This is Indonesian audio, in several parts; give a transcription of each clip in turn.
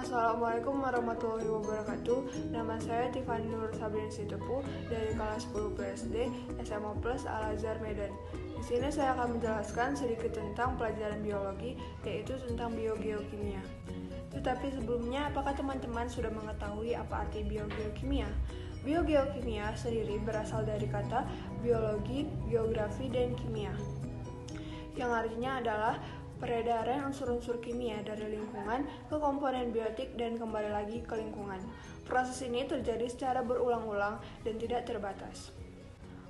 Assalamualaikum warahmatullahi wabarakatuh. Nama saya Tiffany Nur Sabrin Sitepu dari kelas 10 PSD SMA Plus Al-Azhar Medan. Di sini saya akan menjelaskan sedikit tentang pelajaran biologi, yaitu tentang biogeokimia. Tetapi sebelumnya, apakah teman-teman sudah mengetahui apa arti biogeokimia? Biogeokimia sendiri berasal dari kata biologi, geografi, dan kimia, yang artinya adalah peredaran unsur-unsur kimia dari lingkungan ke komponen biotik dan kembali lagi ke lingkungan. Proses ini terjadi secara berulang-ulang dan tidak terbatas.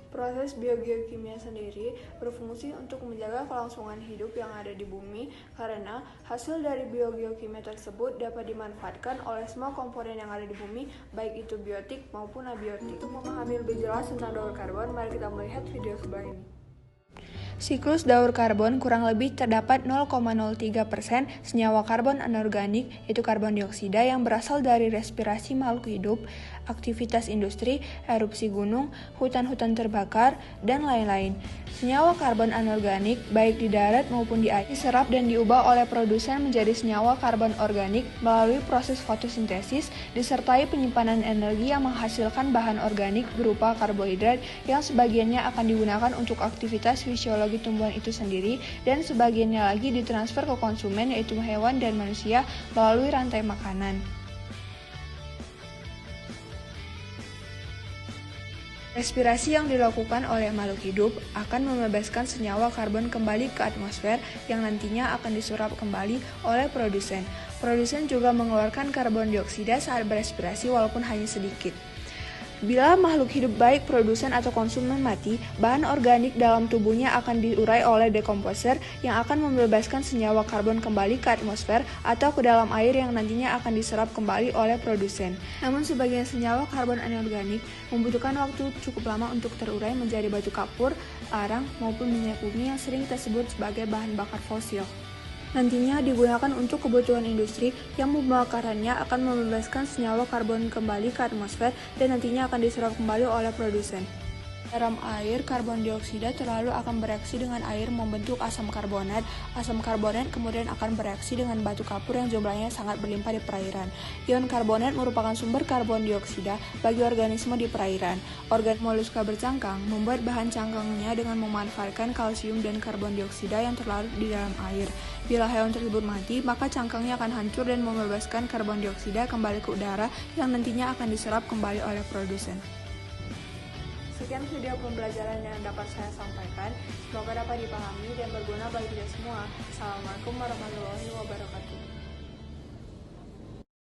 Proses biogeokimia sendiri berfungsi untuk menjaga kelangsungan hidup yang ada di bumi karena hasil dari biogeokimia tersebut dapat dimanfaatkan oleh semua komponen yang ada di bumi, baik itu biotik maupun abiotik. Untuk memahami lebih jelas tentang daur karbon, mari kita melihat video sebelah ini. Siklus daur karbon kurang lebih terdapat 0,03% senyawa karbon anorganik, yaitu karbon dioksida yang berasal dari respirasi makhluk hidup, aktivitas industri, erupsi gunung, hutan-hutan terbakar, dan lain-lain. Senyawa karbon anorganik, baik di darat maupun di air, diserap dan diubah oleh produsen menjadi senyawa karbon organik melalui proses fotosintesis, disertai penyimpanan energi yang menghasilkan bahan organik berupa karbohidrat yang sebagiannya akan digunakan untuk aktivitas fisiologi tumbuhan itu sendiri, dan sebagiannya lagi ditransfer ke konsumen, yaitu hewan dan manusia, melalui rantai makanan. Respirasi yang dilakukan oleh makhluk hidup akan membebaskan senyawa karbon kembali ke atmosfer yang nantinya akan diserap kembali oleh produsen. Produsen juga mengeluarkan karbon dioksida saat berespirasi walaupun hanya sedikit. Bila makhluk hidup baik produsen atau konsumen mati, bahan organik dalam tubuhnya akan diurai oleh dekomposer yang akan membebaskan senyawa karbon kembali ke atmosfer atau ke dalam air yang nantinya akan diserap kembali oleh produsen. Namun sebagian senyawa karbon anorganik membutuhkan waktu cukup lama untuk terurai menjadi batu kapur, arang, maupun minyak bumi yang sering kita sebut sebagai bahan bakar fosil. Nantinya digunakan untuk kebutuhan industri yang pembakarannya akan membebaskan senyawa karbon kembali ke atmosfer dan nantinya akan diserap kembali oleh produsen. Dalam air, karbon dioksida terlalu akan bereaksi dengan air membentuk asam karbonat. Asam karbonat kemudian akan bereaksi dengan batu kapur yang jumlahnya sangat berlimpah di perairan. Ion karbonat merupakan sumber karbon dioksida bagi organisme di perairan. Organ moluska bercangkang membuat bahan cangkangnya dengan memanfaatkan kalsium dan karbon dioksida yang terlarut di dalam air. Bila hewan tersebut mati, maka cangkangnya akan hancur dan membebaskan karbon dioksida kembali ke udara yang nantinya akan diserap kembali oleh produsen. Sekian video pembelajaran yang dapat saya sampaikan. Semoga dapat dipahami dan berguna bagi kita semua. Assalamualaikum warahmatullahi wabarakatuh.